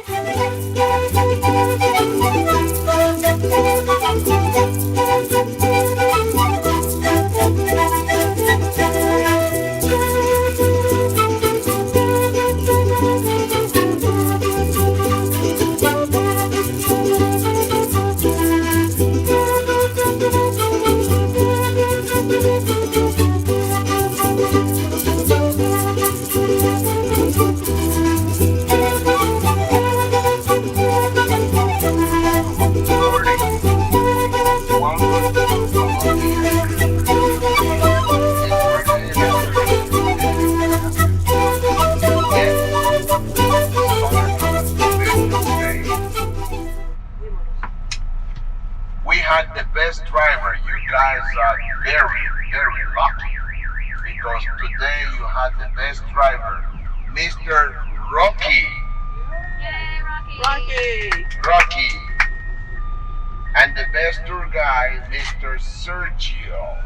We had the best driver. You guys are very, very lucky because today you had the best driver, Mr. Rocky. Yay, Rocky! Rocky. And the best tour guide, Mr. Sergio.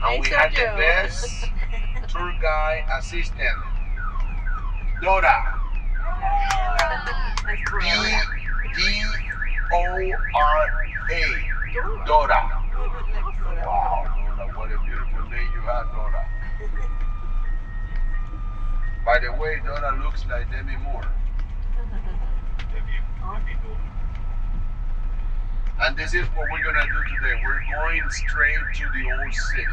And we had the best tour guide assistant, Dora. D-O-R-A. Dora. Wow, Dora, what a beautiful name you have, Dora. By the way, Dora looks like Demi Moore. And this is what we're gonna do today. We're going straight to the old city,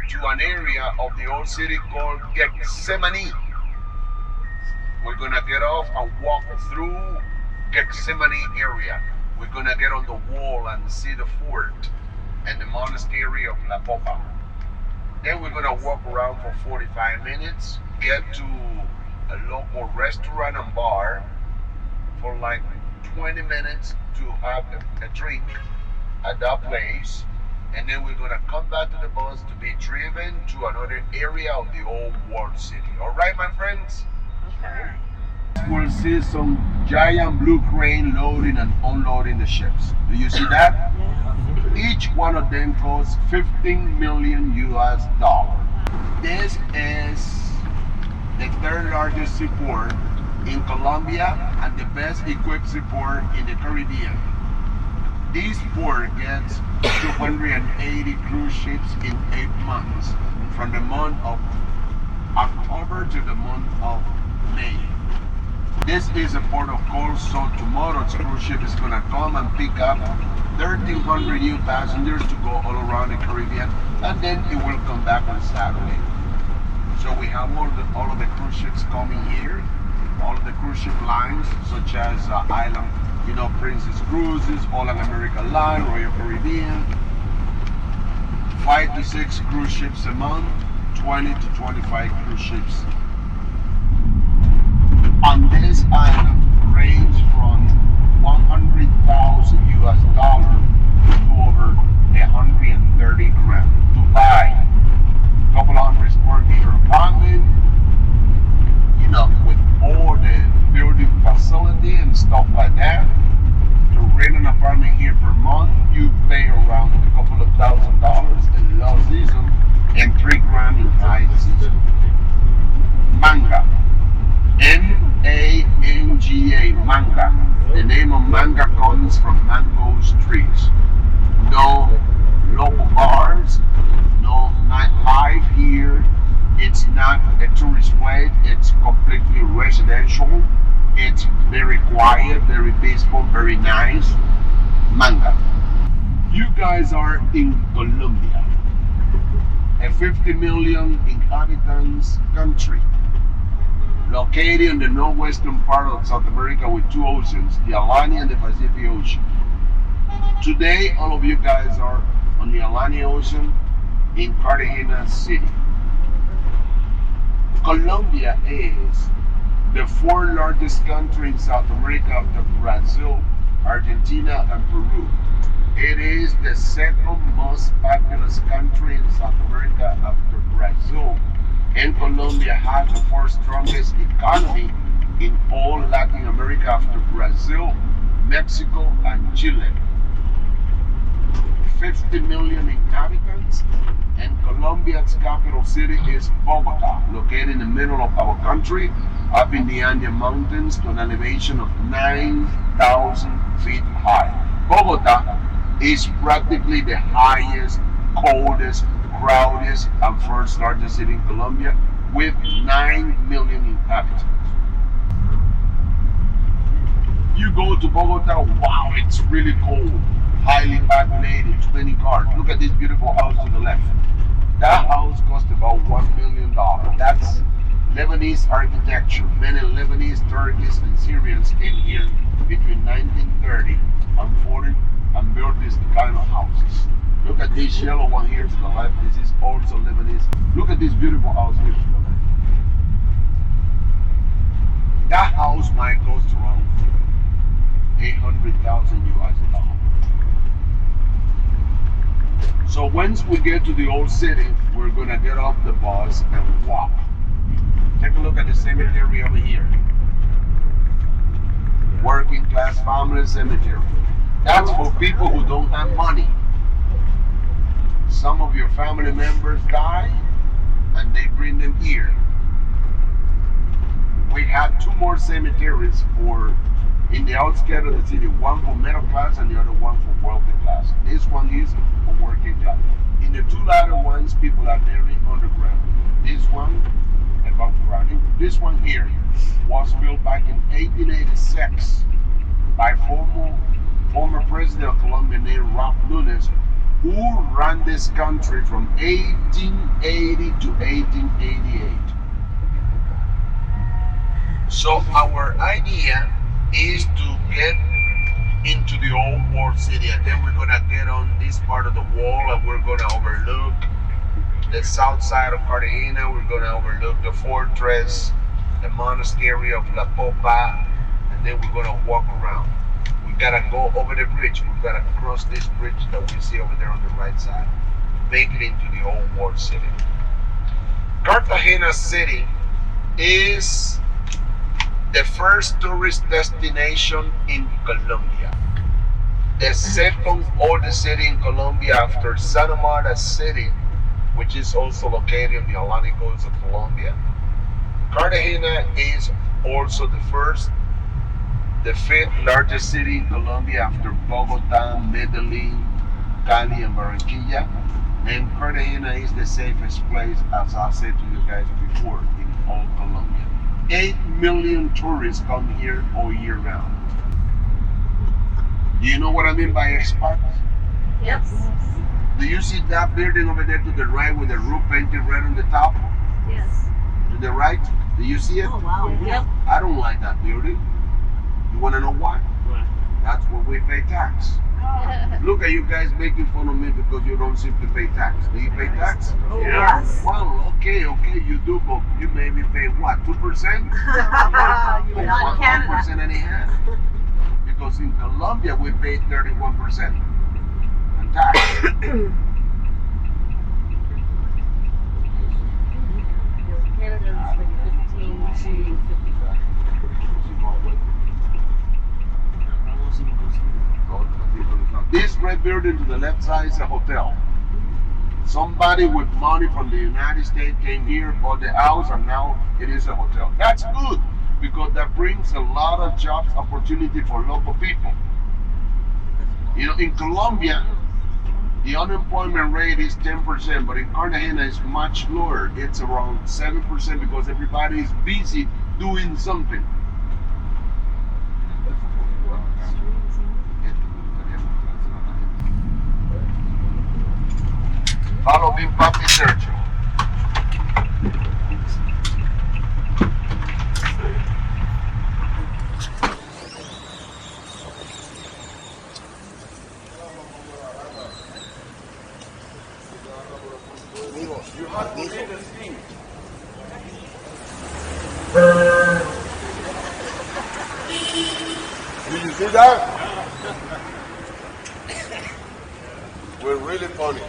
to an area of the old city called Getsemani. We're gonna get off and walk through Getsemani area. We're gonna get on the wall and see the fort and the monastery of La Popa. Then we're gonna walk around for 45 minutes, get to a local restaurant and bar for like 20 minutes to have a drink at that place, and then we're gonna come back to the bus to be driven to another area of the old world city. All right, my friends? Okay. We'll see some giant blue crane loading and unloading the ships. Do you see that? Each one of them costs 15 million US dollars. This is the third largest seaport in Colombia and the best equipped seaport in the Caribbean. This port gets 280 cruise ships in 8 months, from the month of October to the month of May. This is a port of call, so tomorrow cruise ship is gonna come and pick up 1,300 new passengers to go all around the Caribbean, and then it will come back on Saturday. So we have all of the cruise ships coming here, all of the cruise ship lines, such as Island, Princess Cruises, All America Line, Royal Caribbean. 5 to 6 cruise ships a month, 20 to 25 cruise ships. On this island range from 100,000 US dollars to over 130 grand to buy a couple hundred square meter apartment, with all the building facility and stuff like that. To rent an apartment here per month, you pay around a couple of $1,000s in low season and 3 grand in high season. Manga. M-A-N-G-A, manga. The name of manga comes from mango trees. No local bars, no nightlife here. It's not a tourist place, it's completely residential. It's very quiet, very peaceful, very nice. Manga. You guys are in Colombia, a 50 million inhabitants country, located in the northwestern part of South America with 2 oceans, the Atlantic and the Pacific Ocean. Today, all of you guys are on the Atlantic Ocean in Cartegena City. Colombia is the 4th largest country in South America after Brazil, Argentina, and Peru. It is the 2nd most populous country in South America after Brazil, and Colombia has the 4th strongest economy in all Latin America after Brazil, Mexico, and Chile. 50 million inhabitants, and Colombia's capital city is Bogota, located in the middle of our country, up in the Andean Mountains to an elevation of 9,000 feet high. Bogota is practically the highest, coldest, crowded, and first largest city in Colombia with 9 million inhabitants. You go to Bogota, wow, it's really cold. Highly populated, 20 cars. Look at this beautiful house to the left. That house cost about $1 million. That's Lebanese architecture. Many Lebanese, Turkish, and Syrians came here between 1930 and 40 and built this kind of houses. Look at this yellow one here to the left. This is also Lebanese. Look at this beautiful house here to the left. That house might cost around 800,000 US dollars. So once we get to the old city, we're gonna get off the bus and walk. Take a look at the cemetery over here. Working class family cemetery. That's for people who don't have money. Some of your family members die and they bring them here. We have two more cemeteries for in the outskirts of the city, one for middle class and the other one for wealthy class. This one is for working class. In the two latter ones, people are buried underground. This one, above ground. This one here was built back in 1886 by former president of Colombia named Roque Nunes, who ran this country from 1880 to 1888. So our idea is to get into the old world city, and then we're gonna get on this part of the wall and we're gonna overlook the south side of Cartegena. We're gonna overlook the fortress, the monastery of La Popa, and then we're gonna walk around. We gotta go over the bridge. We gotta cross this bridge that we see over there on the right side, make it into the old world city. Cartagena city is the first tourist destination in Colombia. The second oldest city in Colombia after Santa Marta City, which is also located on the Atlantic coast of Colombia. Cartagena is also the fifth largest city in Colombia after Bogota, Medellin, Cali, and Barranquilla. And Cartagena is the safest place, as I said to you guys before, in all Colombia. 8 million tourists come here all year round. Do you know what I mean by expats? Yes. Do you see that building over there to the right with the roof painted red on the top? Yes. To the right? Do you see it? Oh, wow. Yep. I don't like that building. You want to know why? Why? That's where we pay tax. Look at you guys making fun of me because you don't simply pay tax. Do you pay tax? Oh, Yes. Well, okay, you do, but you maybe pay what, 2%? Not in Canada. 1% and a half. Because in Colombia we pay 31% in tax. Canada is like 15 to 55. This red building to the left side is a hotel. Somebody with money from the United States came here, bought the house, and now it is a hotel. That's good because that brings a lot of jobs opportunity for local people. You know, in Colombia, the unemployment rate is 10%, but in Cartagena it's much lower. It's around 7% because everybody is busy doing something. Follow me, Papi Sergio. Did you see that? We're really funny.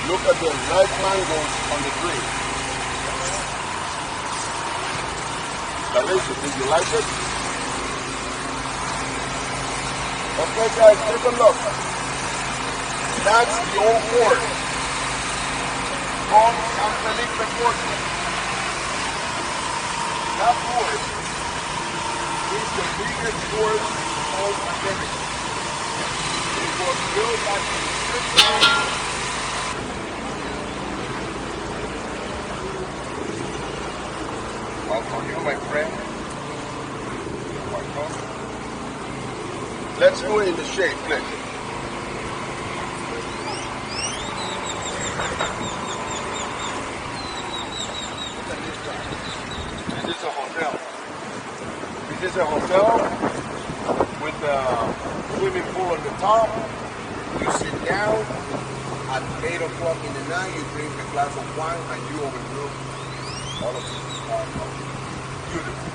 Look at the red mangoes on the tree. Delicious. Did you like it? Okay, guys, take a look. That's the old fort from San Felipe, Portugal. That fort is the biggest fort of America. It was built back in the 60s. Welcome you, my friend. Welcome. Let's do it in the shade, please. This is a hotel. This is a hotel with a swimming pool on the top. You sit down at 8 o'clock in the night, you drink a glass of wine and you overlook all of this. Beautiful.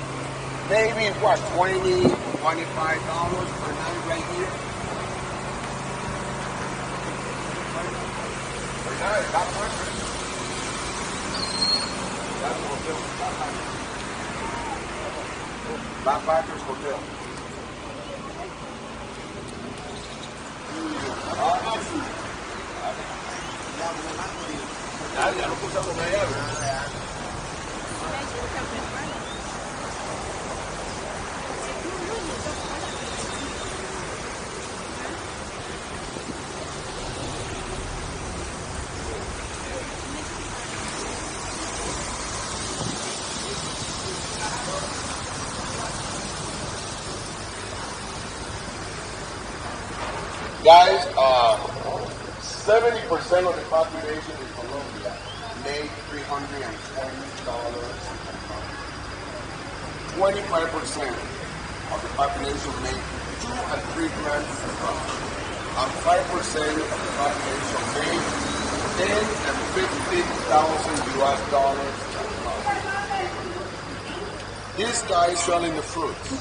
Maybe what, $20, $25 per night right here? Per night, that much? That's a hotel. Backpackers Hotel. Ya no pusimos una llave. Guys, 70% of the population in Colombia made $320. 25% of the population made $2 and $3 grand, and 5% of the population made $10 and $15,000 US. These guys selling the fruits,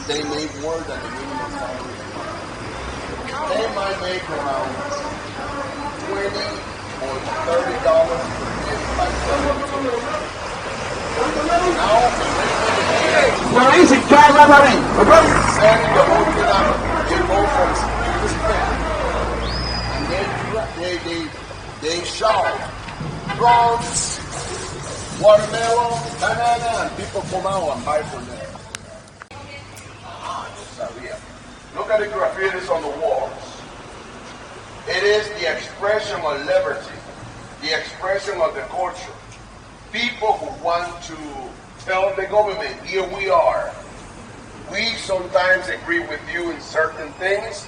they make more than the minimum salary. They might make around $20 or $30 per day by selling fruits. Now, send the whole thing out. They go from spring to spring, and they shout drums, watermelon, banana, and people come out and buy from them. Look at the graffitis on the walls. It is the expression of liberty, the expression of the culture. People who want to tell the government, here we are. We sometimes agree with you in certain things.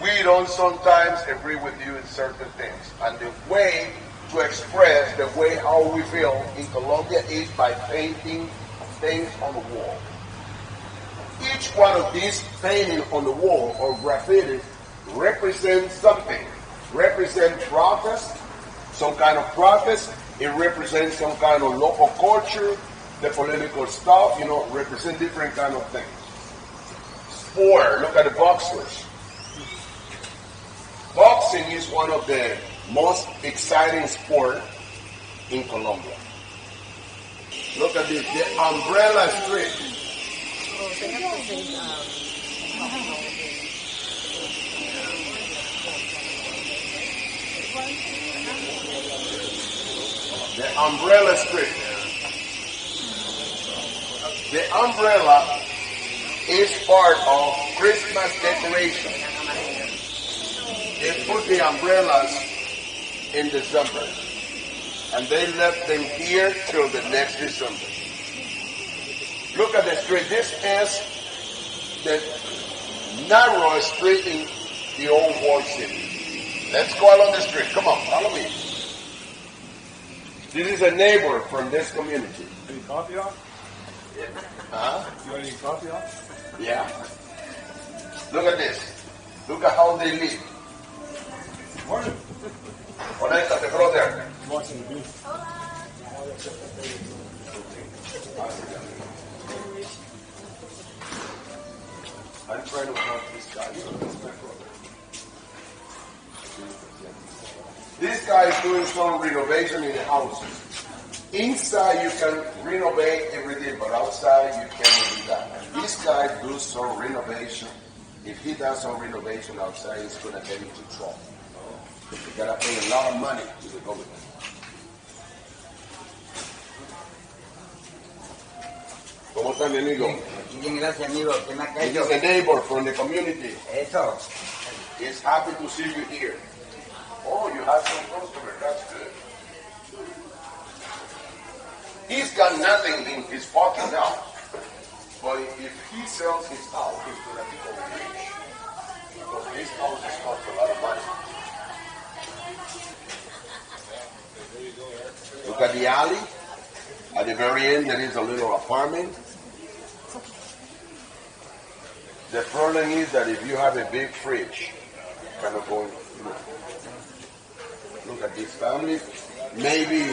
We don't sometimes agree with you in certain things. And the way to express the way how we feel in Colombia is by painting things on the wall. Each one of these paintings on the wall or graffiti represents something. Represents protest, some kind of protest. It represents some kind of local culture, the political stuff, represent different kind of things. Sport, look at the boxers. Boxing is one of the most exciting sport in Colombia. Look at this, the umbrella street. They have to say, the umbrella strip. The umbrella is part of Christmas decoration. They put the umbrellas in December, and they left them here till the next December. Look at the street. This is the narrow street in the old walled city. Let's go along the street. Come on, follow me. This is a neighbor from this community. Any coffee off? Huh? You want any coffee off? Yeah. Look at this. Look at how they live. Morning. Conéctate, brother. Watching the news. I'm trying to help this guy. So that's my brother. This guy is doing some renovation in the houses. Inside you can renovate everything, but outside you cannot do that. This guy does some renovation. If he does some renovation outside, he's going to get into trouble. You got to pay a lot of money to the government. ¿Cómo está mi amigo? Bien, gracias, amigo. ¿Qué me ha He's caído? a neighbor from the community. Eso. He's happy to see you here. Oh, you have some customers. That's good. He's got nothing in his pocket now. But if he sells his house, he's going to become rich. Because his houses cost a lot of money. Look at the alley. At the very end, there is a little apartment. The problem is that if you have a big fridge, kind of going, look at this family, maybe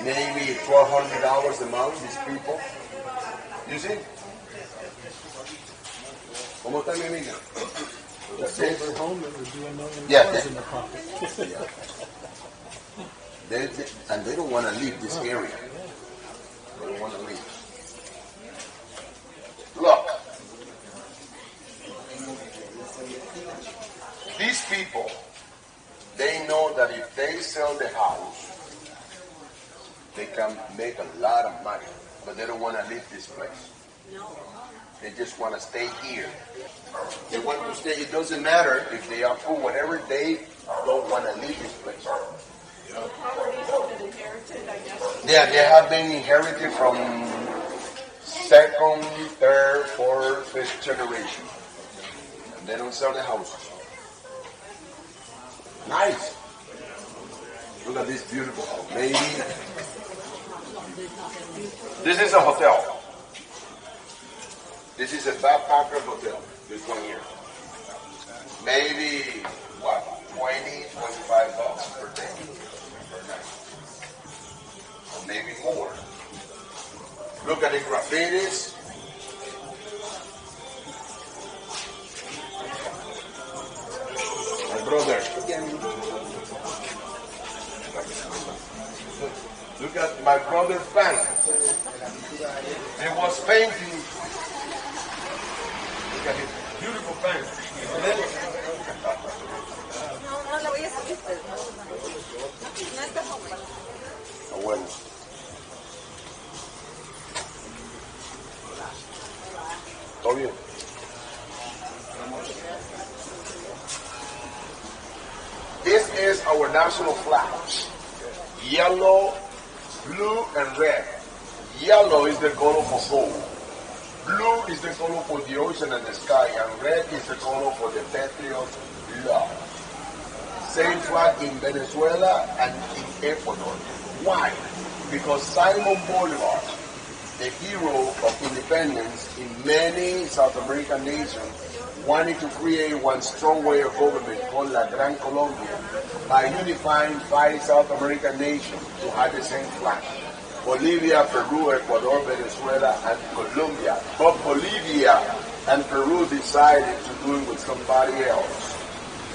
$1,200 a month, these people. You see? ¿Cómo está mi amiga? That's their home and would do $1 million Yeah, in the pocket. And they don't want to leave this area. They don't want to leave. Look. These people, they know that if they sell the house, they can make a lot of money, but they don't want to leave this place. They just want to stay here. They want to stay. It doesn't matter if they are poor, whatever, they don't want to leave this place. Yeah, they have been inherited from second, third, fourth, fifth generation. And they don't sell the houses. Nice. Look at this beautiful house. Maybe. This is a hotel. This is a backpacker hotel. This one here. Maybe, what, $20-25 per day, per night. Or maybe more. Look at the graffitis. My brother. Look at my brother's fan. He was painting. Look at his beautiful fan. No, la voy a subir. No está como. Ah, bueno. ¿Todo bien? This is our national flag. Yellow, blue, and red. Yellow is the color for gold. Blue is the color for the ocean and the sky, and red is the color for the patriot love. Same flag in Venezuela and in Ecuador. Why? Because Simon Bolivar, the hero of independence in many South American nations, wanted to create one strong way of government called La Gran Colombia by unifying 5 South American nations to have the same flag. Bolivia, Peru, Ecuador, Venezuela, and Colombia. But Bolivia and Peru decided to do it with somebody else.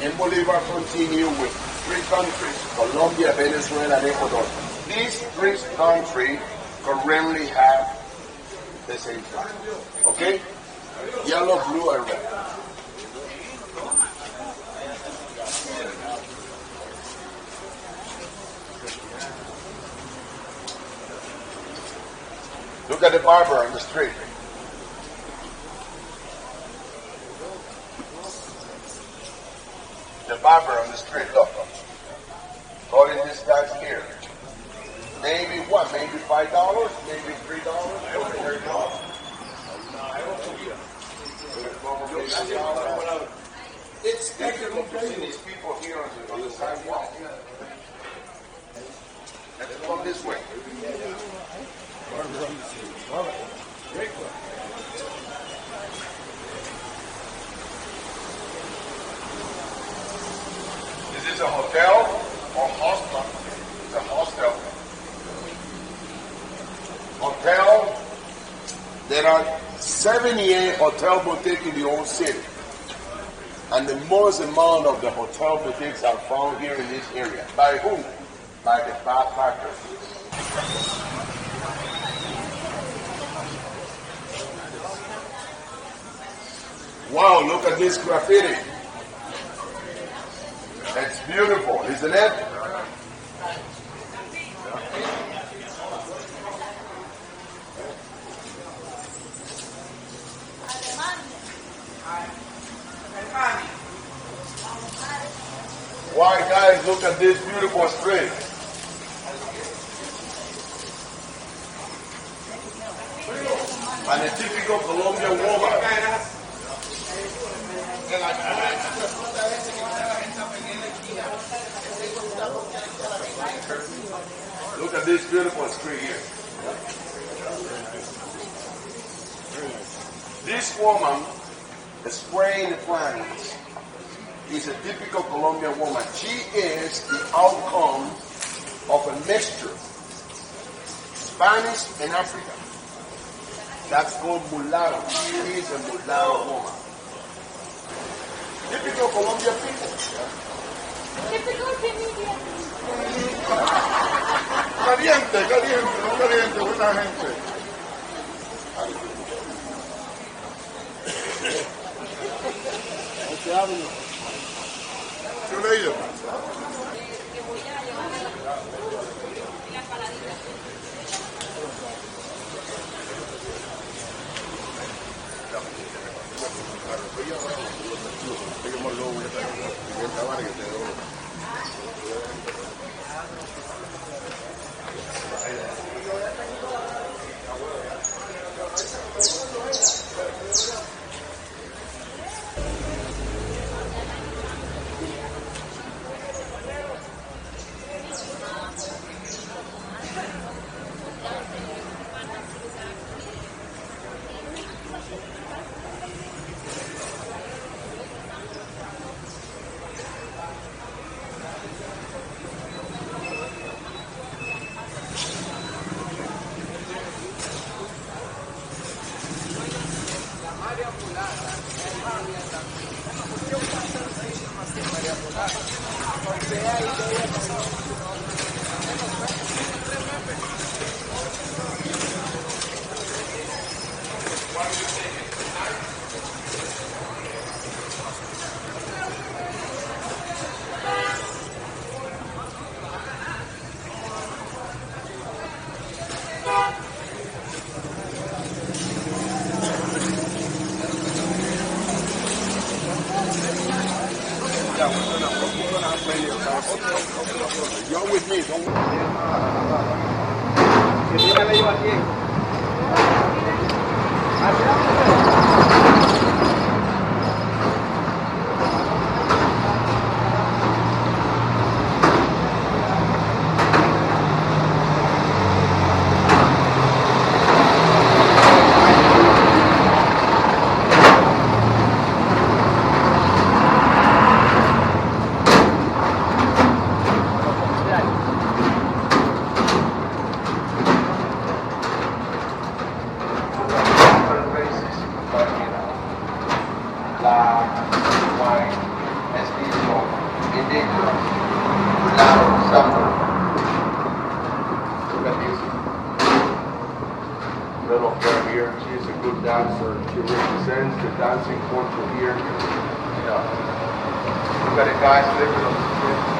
And Bolivar continued with 3 countries, Colombia, Venezuela, and Ecuador. These 3 countries currently have the same flag. Okay? Yellow, blue, and red. Look at the barber on the street. The barber on the street, look. Cutting this guy's hair. Maybe what? Maybe $5? Maybe $3? It's difficult to see these people here on the sidewalk. Let's come this way. This is a hotel or hostel. It's a hostel. Hotel. There are 78 hotel boutiques in the whole city. And the most amount of the hotel boutiques are found here in this area. By whom? By the backpackers. Wow, look at this graffiti. It's beautiful, isn't it? Why, guys, look at this beautiful street. And a typical Colombian woman. Look at this beautiful street here. This woman is spraying the plants. Is a typical Colombian woman. She is the outcome of a mixture, Spanish and African. That's called mulatto. She is a mulatto woman. Typical Colombian people. Typical Canadian. Caliente, caliente, no caliente, buena gente. ¿Qué le digo? You're with me, don't Little girl here, she's a good dancer. She represents the dancing culture here. Yeah. Look at the guys living on the street.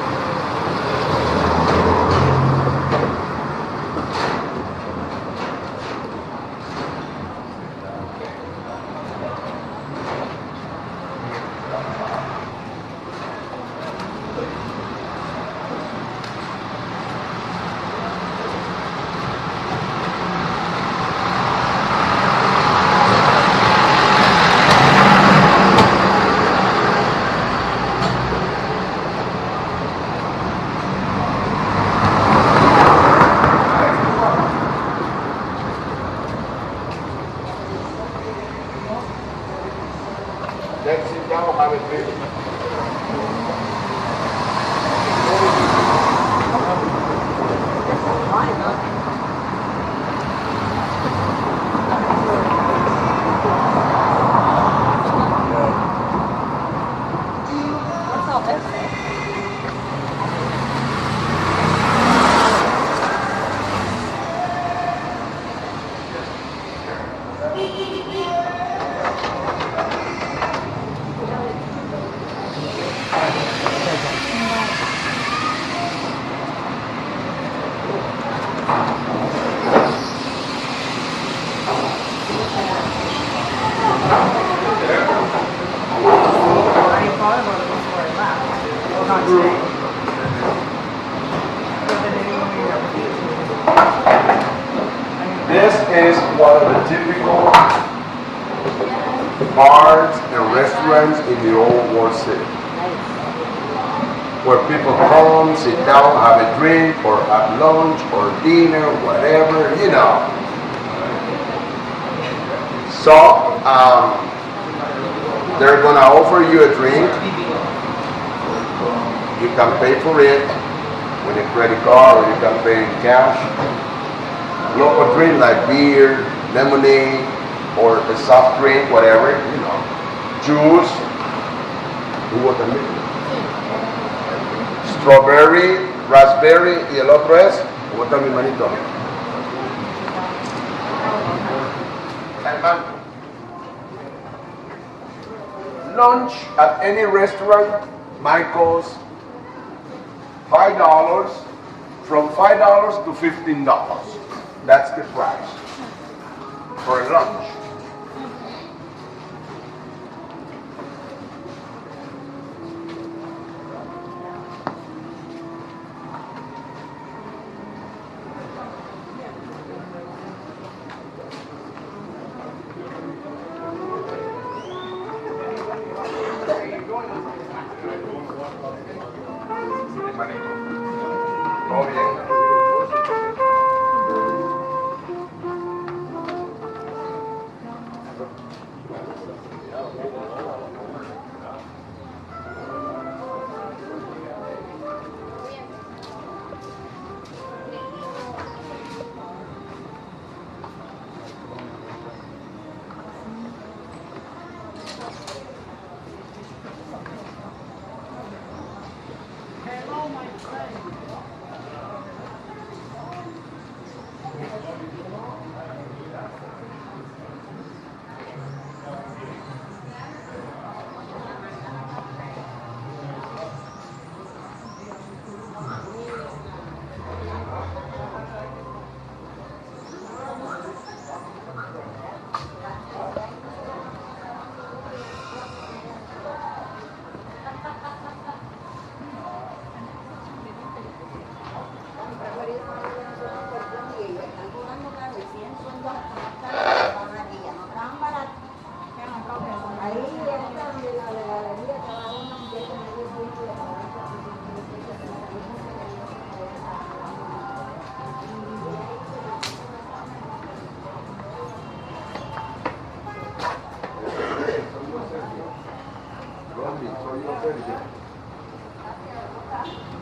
This is one of the typical bars and restaurants in the old World City, where people come, sit down, have a drink, or have lunch, or dinner, whatever, you know. So, they're gonna offer you a drink. You can pay for it with a credit card, or you can pay in cash. Local drink like beer, lemonade, or a soft drink, whatever, you know. Juice. Strawberry, raspberry, y el otro es, ¿cómo está mi manito? El mango. Lunch at any restaurant might cost $5, from $5 to $15. That's the price for a lunch. Todo bien.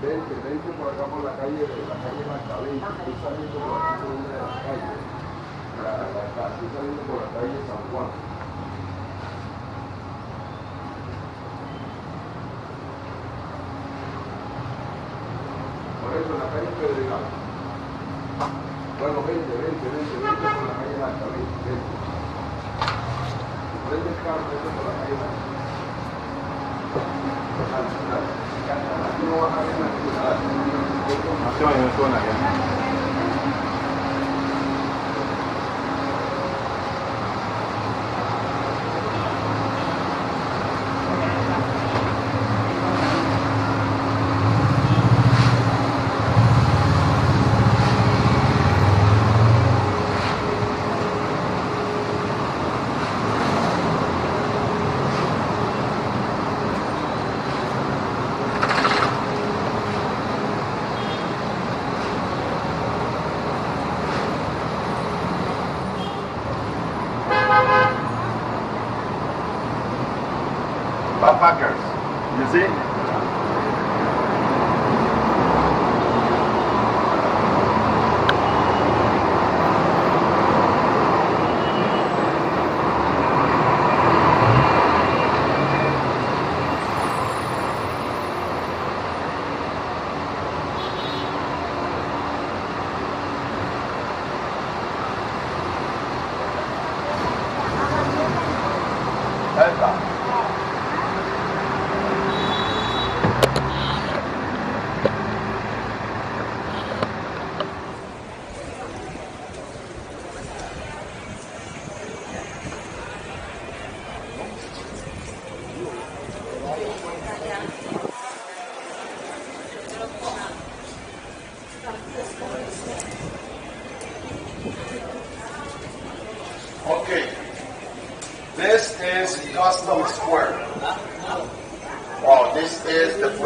Vente por acá por la calle Magdalena, estoy saliendo por aquí por una de las calles, estoy saliendo por la calle San Juan. Por eso en la calle Pedregal. Bueno, vente por la calle Magdalena, vente. Prende el carro, vente por la calle Magdalena. No vas a ver la ciudad. No se me suena ya.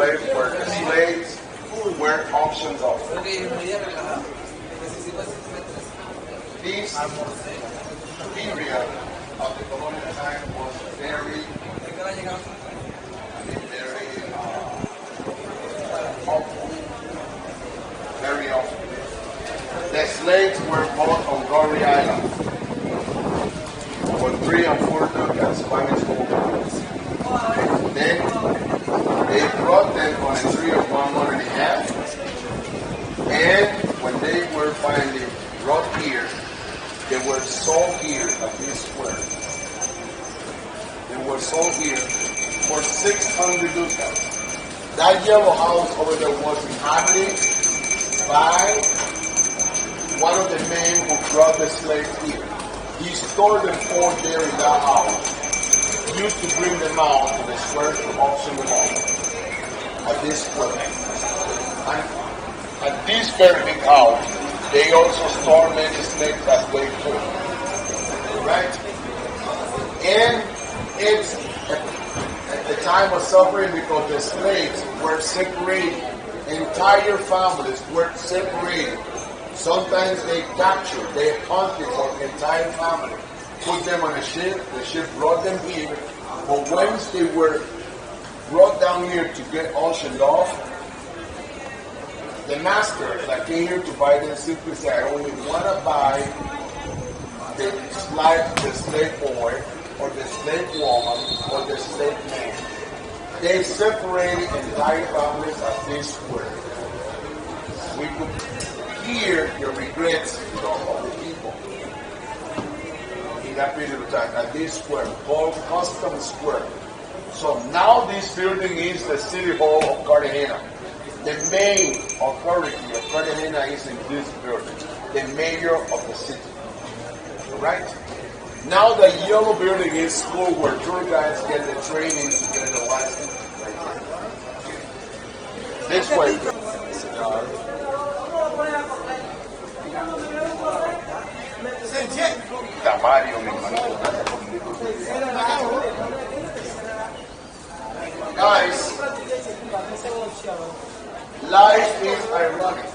place where the slaves were auctioned off. This period of the colonial time was very awful. Very awful. The slaves were bought on Gordy Island for 3 and 4 ducats Spanish gold. Then they brought them on a tree of 1 month and a half. And when they were finally brought here, they were sold here at this square. They were sold here for 600 ducats. That yellow house over there was inhabited by one of the men who brought the slaves here. He stored them all there in that house. Used to bring them out to the square to auction them off at this square. And at this very big house, they also store many slaves as they could. Right? And it's at the time of suffering because the slaves were separated. Entire families were separated. Sometimes they captured, they hunted for the entire family, put them on a ship, the ship brought them here, but once they were brought down here to get auctioned off, the masters that came here to buy them simply said, I only want to buy the slave boy, or the slave woman, or the slave man. They separated entire families at this square. We could hear the regrets of the people in that period of time at this square called Custom Square. So now this building is the City Hall of Cartegena. The main authority of Cartegena is in this building, the mayor of the city. Right? Now the yellow building is school where tour guides get the training to get the license. This way. Guys, life is ironic.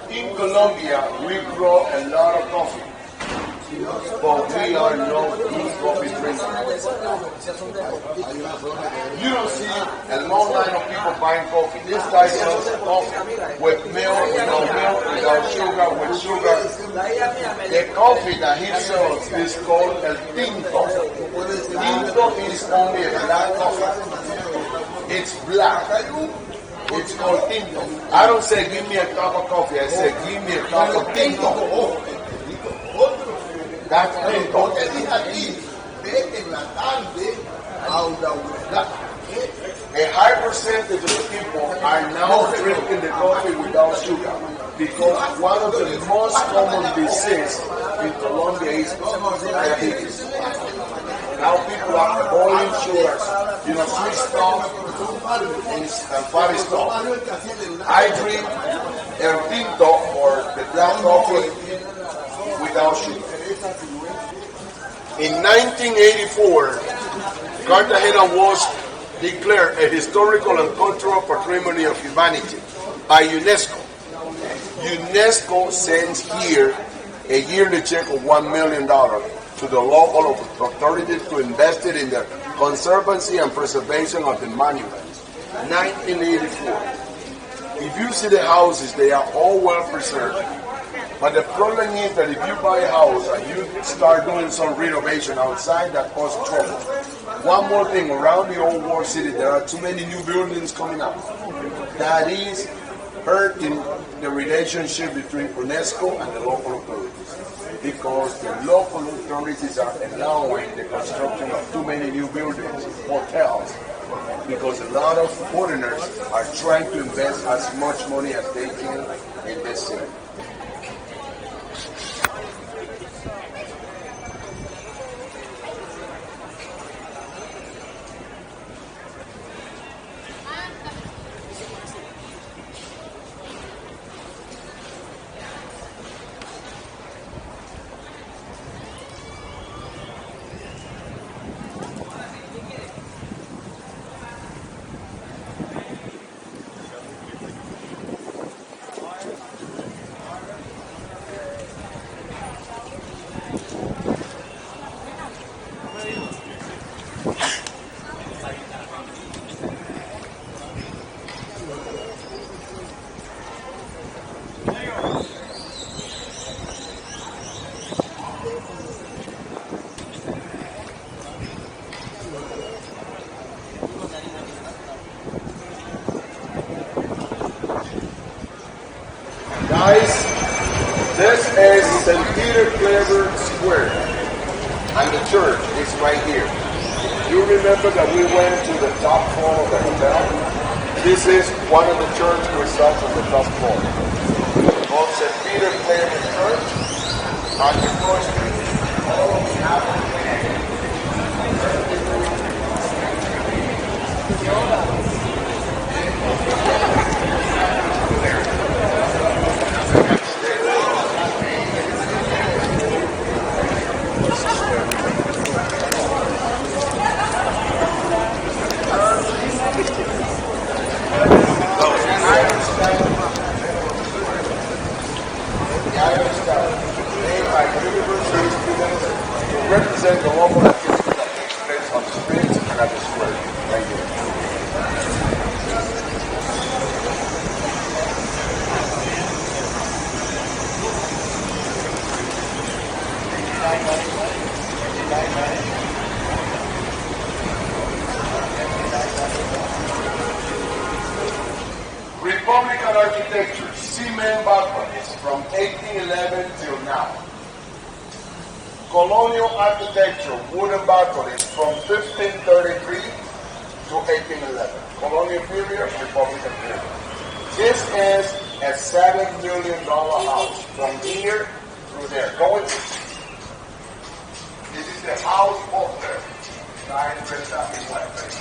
In Colombia, we grow a lot of coffee, but we are not good coffee drinkers. You don't see a long line of people buying coffee. This guy sells coffee with milk, without milk, without sugar, with sugar. The coffee that he sells is called El Tinto. Tinto is only a black coffee. It's black. It's called Tinto. I don't say give me a cup of coffee. I say give me a cup of Tinto. That's Tinto. A high percentage of the people are now drinking the coffee without sugar because one of the most common diseases in Colombia is diabetes. Now people are avoiding sugars, sweet stuff and fatty stuff. I drink El Tinto or the black coffee without sugar. In 1984, Cartagena was declared a historical and cultural patrimony of humanity by UNESCO. UNESCO sends here a yearly check of $1 million to the local authorities to invest it in the conservancy and preservation of the monuments. 1984. If you see the houses, they are all well preserved. But the problem is that if you buy a house and you start doing some renovation outside, that costs trouble. One more thing, around the old war city, there are too many new buildings coming up. That is hurting the relationship between UNESCO and the local authorities. Because the local authorities are allowing the construction of too many new buildings, hotels. Because a lot of foreigners are trying to invest as much money as they can in this city. is St. Peter Clever Square, and the church is right here. You remember that we went to the top floor of the hotel? This is one of the church results on the top floor. Called St. Peter Clever Church, on the first street. All of the Apple represent the local activity that takes place on the streets and at the square. Thank you. Republican architecture, cement balconies from 1811 till now. Colonial architecture, wooden balconies from 1533 to 1811. Colonial period, Republican period. This is a $7 million house from here through there. Go with me. This is the house up there. Nine dressed in white face.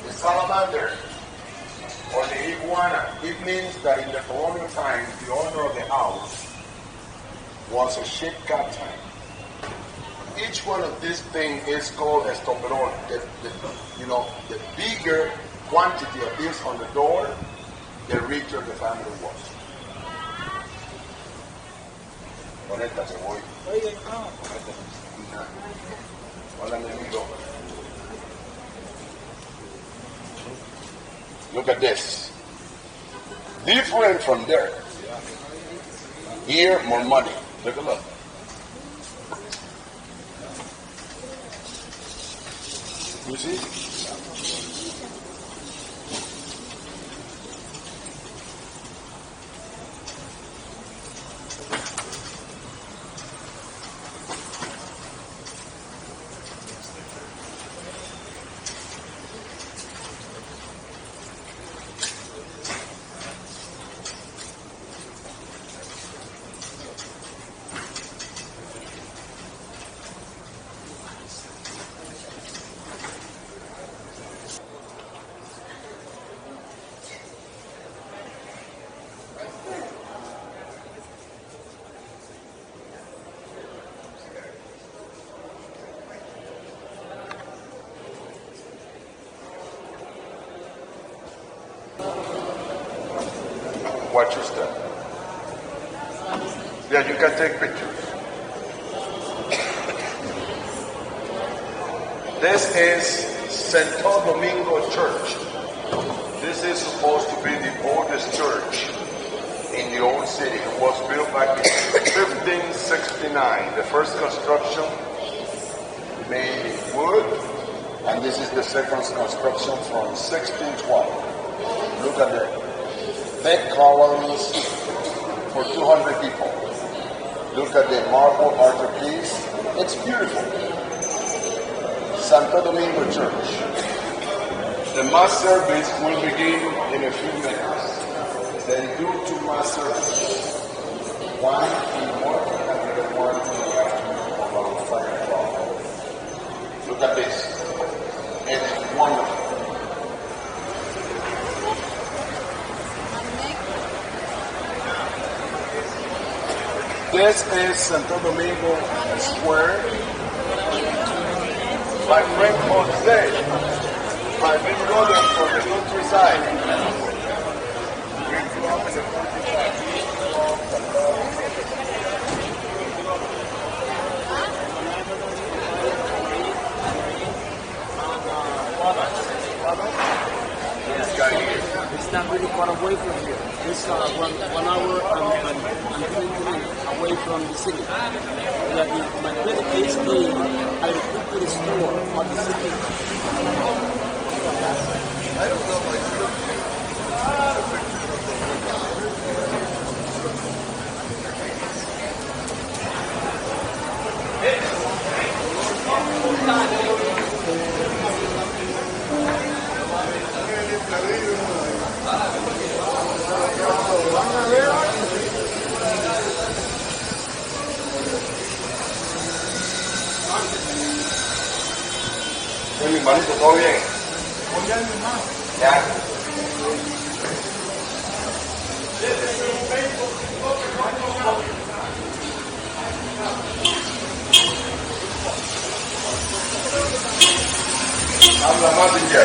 The salamander, or the iguana, it means that in the colonial times, the owner of the house was a ship captain. Each one of these things is called a stopperón. The bigger quantity of this on the door, the richer the family was. Con esta se voy. Hola, mi amigo. Look at this. Different from there. Here, more money. Take a look. You see? Watch your step. Yeah, you can take pictures. This is Santo Domingo Church. This is supposed to be the oldest church in the old city. It was built back in 1569. The first construction made in wood, and this is the second construction from 1612. Look at that. Thick columns for 200 people. Look at the marble altarpiece. It's beautiful. Santo Domingo Church. The mass service will begin in a few minutes. Then do two mass services. One in the morning and the other one in the afternoon about 5 o'clock. Look at this. It's wonderful. This is Santo Domingo Square. My friend Jose, my big brother from the countryside. We grew up in the countryside. This guy here. It's not really far away from here. It's 1 hour and 20 minutes away from the city. My credit is paid at the store of the city. Mi hermanito, ¿todo bien? Ya. Habla más de ya.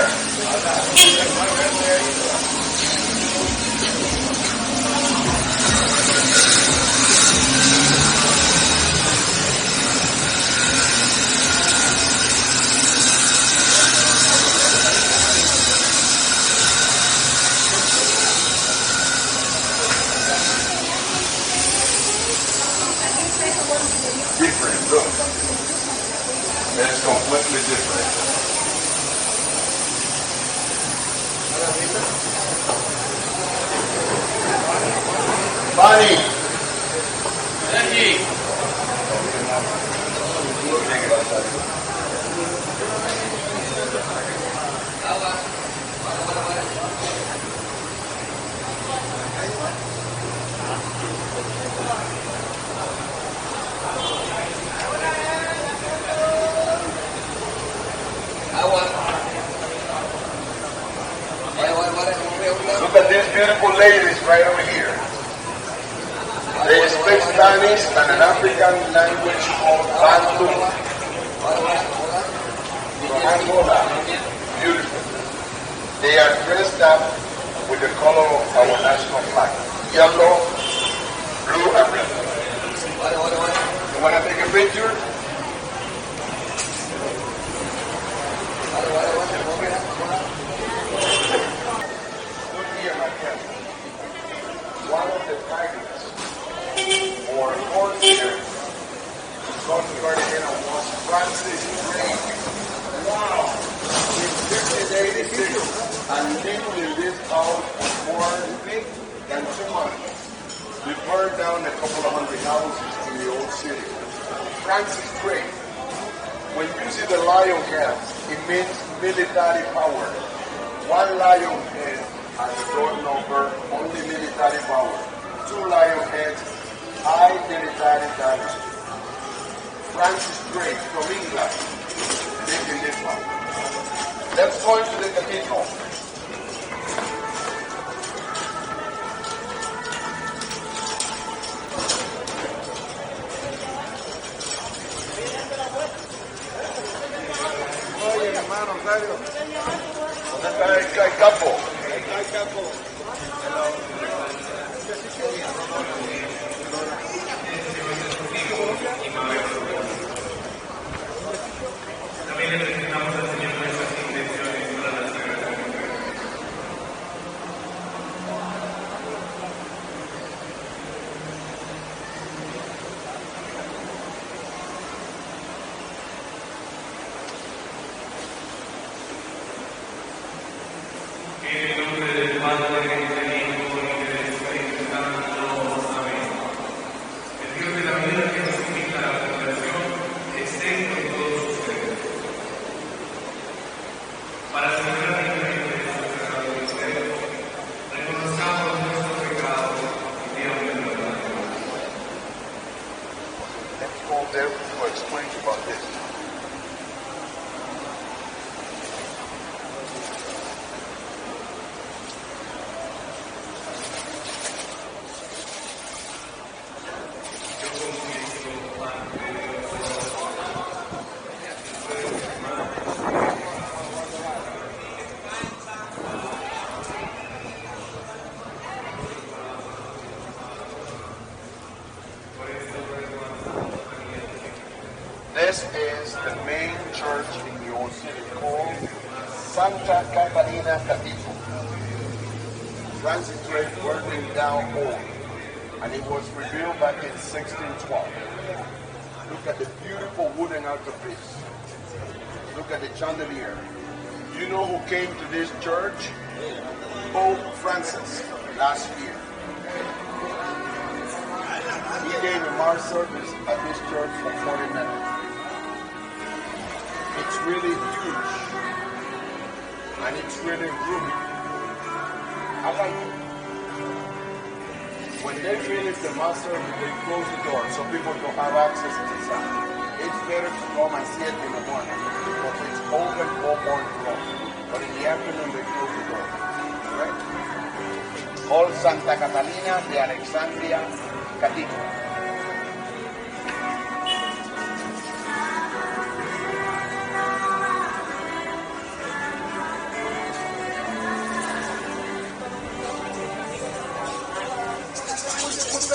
Different, look. That is completely different. Bonnie! Look at these beautiful ladies right over here. They speak Spanish and an African language called Bantu. From Angola. Beautiful. They are dressed up with the color of our national flag. Yellow, blue, and red. You want to take a picture? One of the tigers or horses from Cartegena was Francis Drake. Wow! In 1586, and lived in this house for more than 2 months. We burned down a couple of hundred houses in the old city. Francis Drake. When you see the lion head, it means military power. One lion head as a door number, only military power. 2 lion heads, high military damage. Francis Drake from England lived in this one. Let's go into the cathedral. Oye, hermano, en serio. ¿Dónde está el campo? En el nombre del Padre, del Hijo y del Espíritu Santo. Amén. El Dios de la vida que nos invita a la conversión esté con todos ustedes. Para celebrar el reino de nuestro sagrado misterio, reconozcamos nuestros pecados y pidamos perdón a Dios. Let's go there to explain about this. This is the main church in the old city called Santa Catalina Cathedral. Francis Drake burned it down old, and it was rebuilt back in 1612. Look at the beautiful wooden altarpiece. Look at the chandelier. You know who came to this church? Pope Francis last year. He gave a mass service at this church for 40 minutes. It's really huge. And it's really roomy. I like it. When they finish the mass service, they close the door so people don't have access inside. It's better to come and see it in the morning because it's open all morning long. But in the afternoon, they close the door. Right? Called Santa Catalina de Alexandria Cathedral.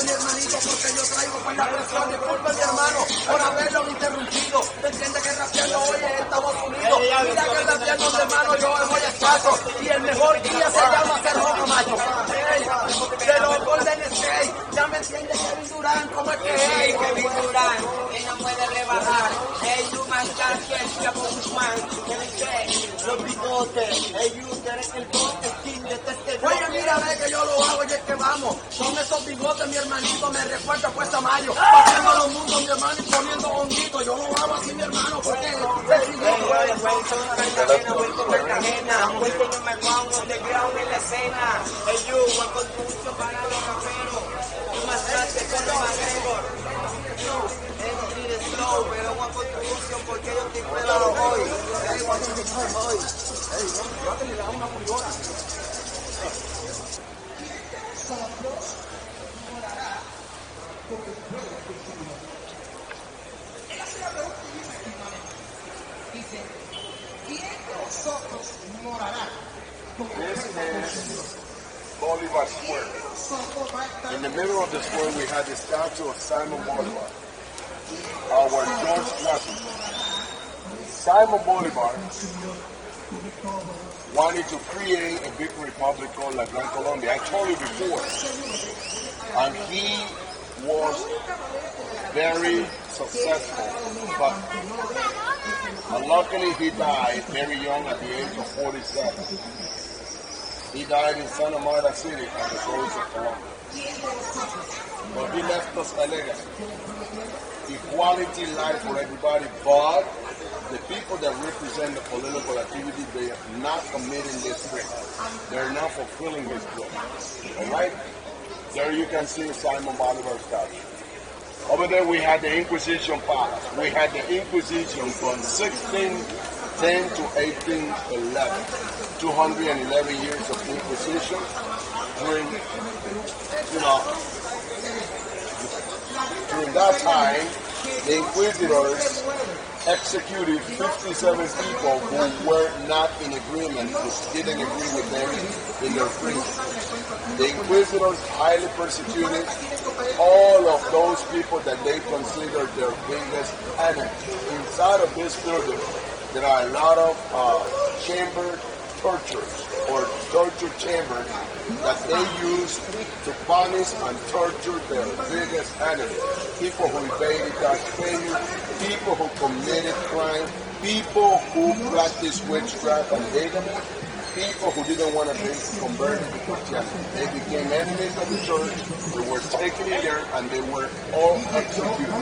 Mi hermanito, porque yo traigo con la presión, disculpe mi hermano por haberlo interrumpido. ¿Me entiende que rapeando hoy en Estados Unidos? Mira que rapeando de mano yo voy escaso y el mejor día se llama Cerro Mayo. De los Golden State, ya me entiende Kevin Durant, ¿cómo es que es? Kevin Durant, que no puede rebajar. You man can't catch the Guzmán, que dice los bigotes. You eres el bote, king de este. Oye, mira, ve que yo lo hago y es que vamos. Con esos bigotes, mi hermanito, me recuerda pues a Mayo. Pasando los mundos, mi hermano, y poniendo honguito. Yo lo hago así, mi hermano, porque Cartegena, vuelto yo me pongo underground en la escena. You, buen contribución para los raperos. Tú más trate con los magregos. Entry de slow, pero buen contribución porque yo estoy pelado hoy. This is Bolivar Square. In the middle of the square, we had the statue of Simon Bolivar, our George Washington. Simon Bolivar wanted to create a big republic called La Gran Colombia. I told you before. And he was very successful, but luckily he died very young at the age of 47. He died in Santa Marta City on the shores of Colombia. But he left us a legacy. Equality life for everybody, but the people that represent the political activity, they are not committing this thing. They're not fulfilling his will. All right? There you can see Simon Bolivar's statue. Over there we had the Inquisition Palace. We had the Inquisition from 1610 to 1811. 211 years of Inquisition. During that time, the Inquisitors executed 57 people who were not in agreement, who didn't agree with them in their freedom. The Inquisitors highly persecuted all of those people that they considered their biggest enemy. Inside of this building, there are a lot of chamber tortures or torture chambers that they use to punish and torture their biggest enemy. People who evaded taxpayers, people who committed crime, people who practiced witchcraft and bigamy, people who didn't want to be converted to Christianity. They became enemies of the church, they were taken in there, and they were all executed.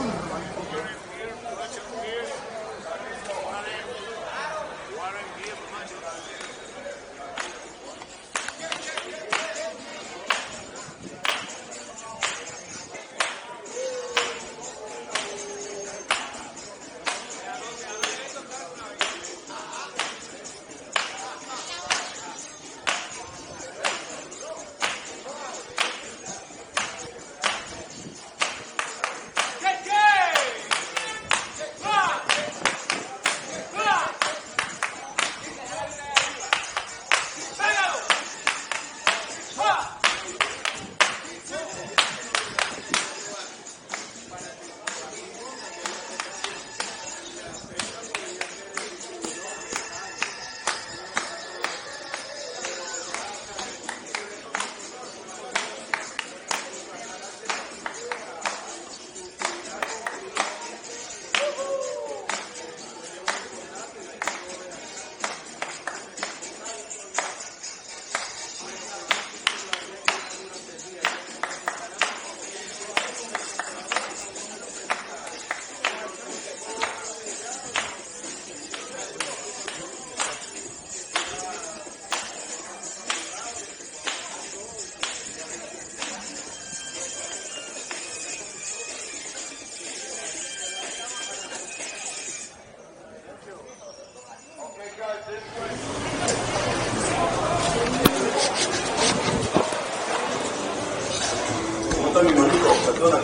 Come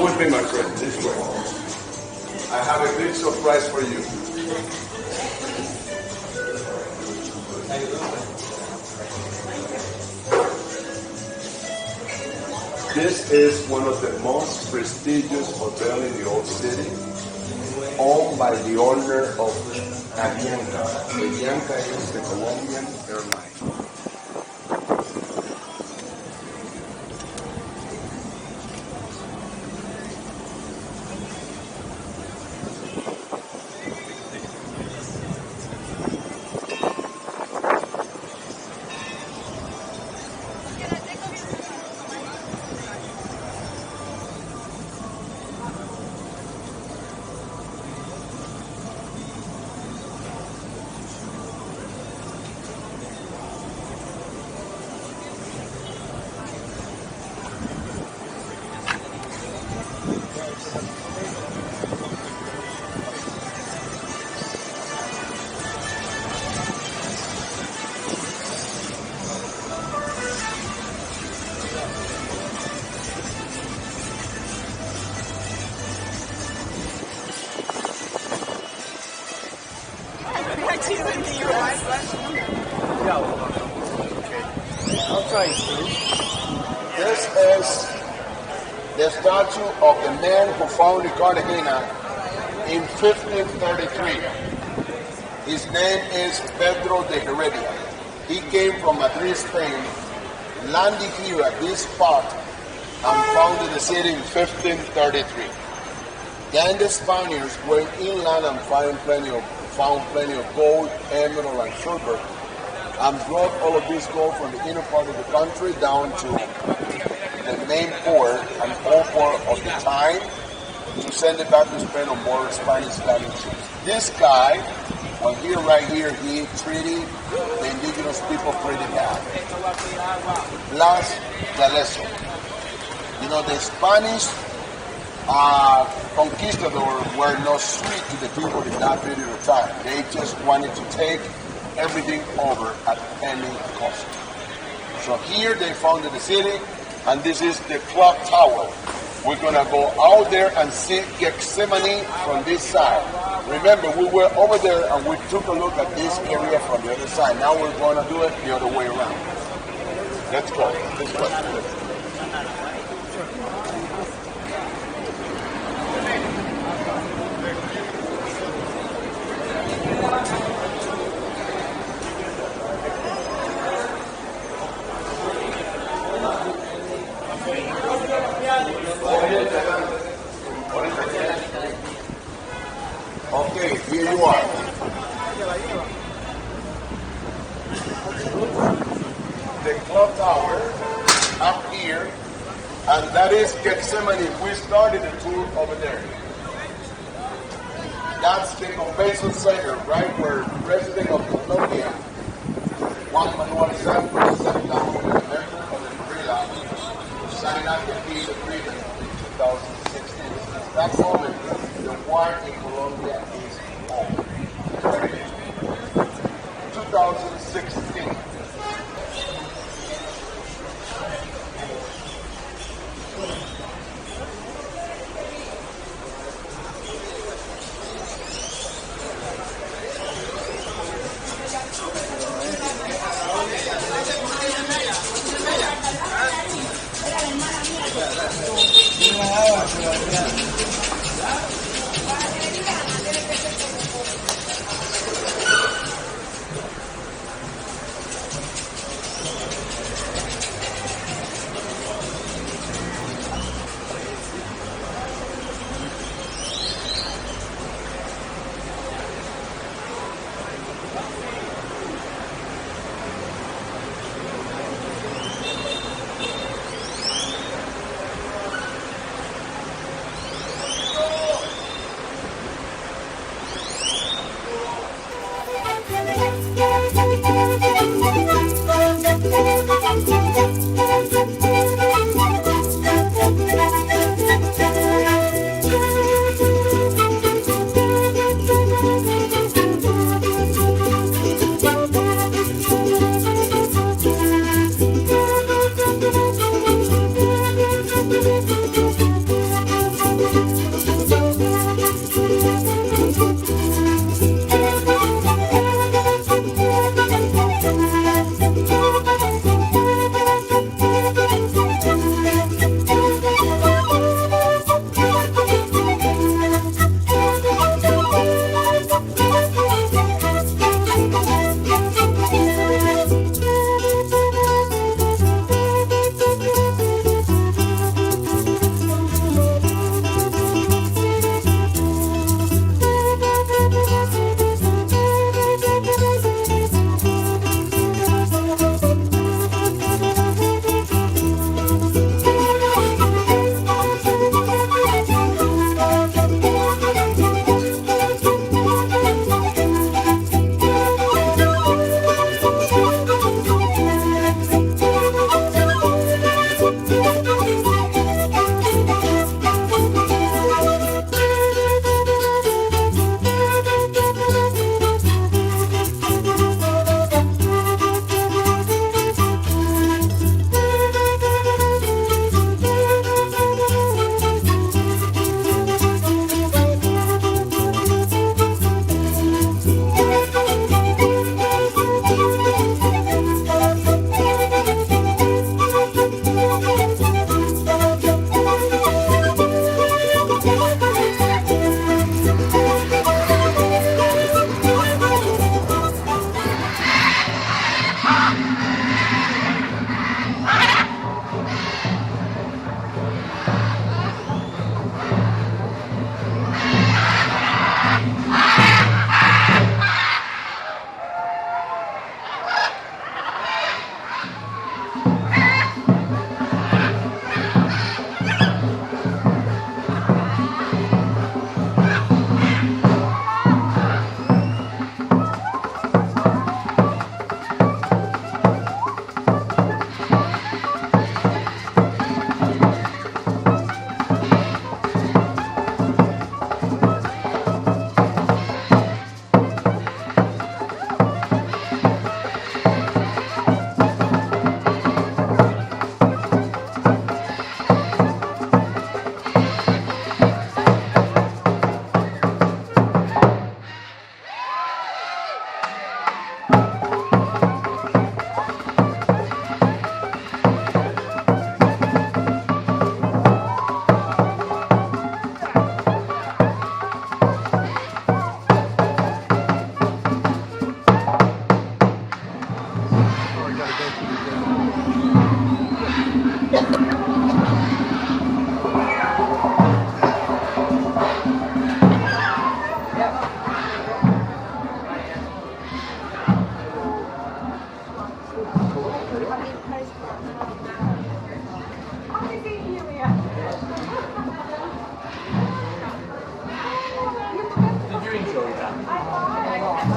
with me, my friend, this way. I have a big surprise for you. This is one of the most prestigious hotels in the old city, owned by the owner of Cartegena. Cartegena is the Colombian airline. This is the statue of the man who founded Cartegena in 1533. His name is Pedro de Heredia. He came from Madrid, Spain, landed here at this spot, and founded the city in 1533. Then the Spaniards went inland and found plenty of gold, emerald, and silver, and brought all of this gold from the inner part of the country down to the main port and old port of the time to send it back to Spain on board Spanish landing ships. This guy, right here, he treated the indigenous people pretty bad. Las Galeso. You know, the Spanish conquistadors were not sweet to the people in that period of time. They just wanted to take everything over at any cost. So here they founded the city, and this is the clock tower. We're gonna go out there and see Getsemani from this side. Remember, we were over there and we took a look at this area from the other side. Now we're gonna do it the other way around. Let's go. This way. Okay, here you are. The clock tower up here, and that is Getsemani. We started the tour over there. That's the convention center, right where the president of Colombia, Juan Manuel Santos, sat down with a member of the guerrilla to sign out the peace agreement in 2016. At that moment, the war in Colombia is over. 2016.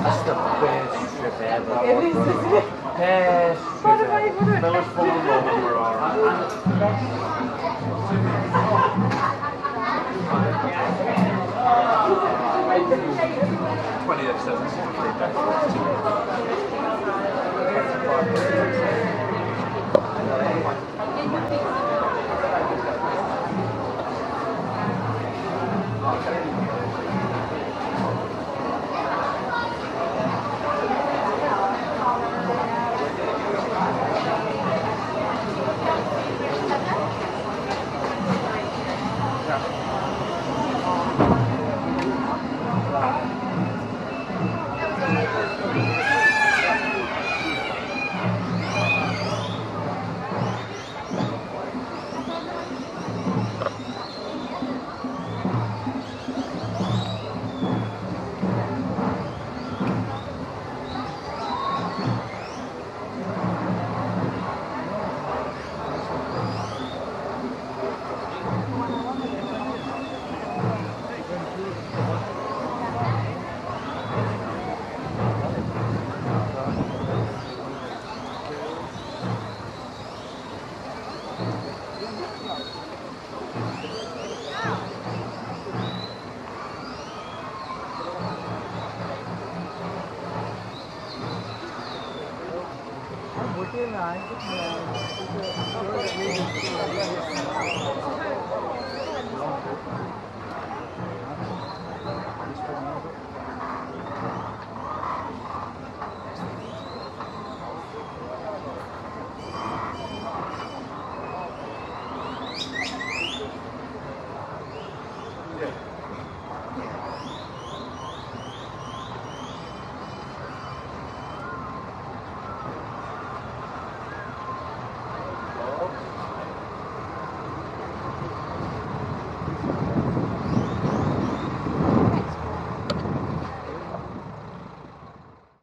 That's the best trip ever. Best trip ever. That was full of Buti na,